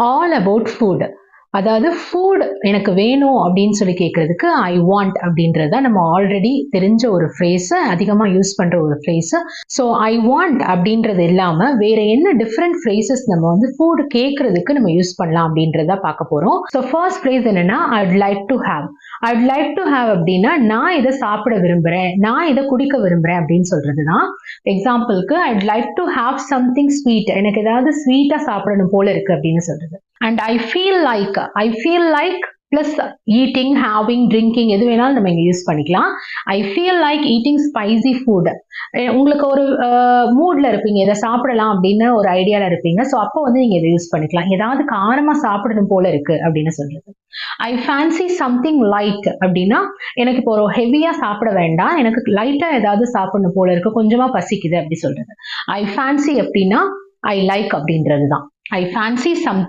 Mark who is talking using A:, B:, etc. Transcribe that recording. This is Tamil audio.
A: All about food. அதாவது ஃபுட் எனக்கு வேணும் அப்படின்னு சொல்லி கேட்கறதுக்கு ஐ வாண்ட் அப்படின்றத நம்ம ஆல்ரெடி தெரிஞ்ச ஒரு ஃப்ரேஸ், அதிகமா யூஸ் பண்ற ஒரு ஃப்ரேஸ். ஸோ ஐ வாண்ட் அப்படின்றது இல்லாம வேற என்ன டிஃப்ரெண்ட் ஃப்ரேசஸ் நம்ம வந்து ஃபுட் கேட்கறதுக்கு நம்ம யூஸ் பண்ணலாம் அப்படின்றத பார்க்க போறோம். ஸோ ஃபர்ஸ்ட் ஃப்ரேஸ் என்னன்னா I'd like to have. I'd like to have அப்படின்னா நான் இதை சாப்பிட விரும்புறேன், நான் இதை குடிக்க விரும்புறேன் அப்படின்னு சொல்றது தான். எக்ஸாம்பிளுக்கு I'd like to have something sweet, எனக்கு ஏதாவது ஸ்வீட்டா சாப்பிடணும் போல இருக்கு அப்படின்னு சொல்றது. And I feel like plus eating, having, drinking எது வேணாலும் நம்ம இங்க யூஸ் பண்ணிக்கலாம். I feel like eating spicy food. உங்களுக்கு ஒரு மூட்ல இருப்பீங்க, இதை சாப்பிடலாம் அப்படின்னு ஒரு ஐடியால இருப்பீங்க. ஸோ அப்போ வந்து நீங்க இதை யூஸ் பண்ணிக்கலாம். ஏதாவது காரமா சாப்பிடணும் போல இருக்கு அப்படின்னு சொல்றது. ஐ ஃபேன்சி சம்திங் லைட் அப்படின்னா எனக்கு இப்போ ஒரு ஹெவியா சாப்பிட வேண்டாம், எனக்கு லைட்டா ஏதாவது சாப்பிடணும் போல இருக்கு, கொஞ்சமா பசிக்குது அப்படி சொல்றது. ஐ ஃபேன்சி அப்படின்னா ஐ லைக் அப்படின்றது தான். ஐ ஃபேன்சி சம்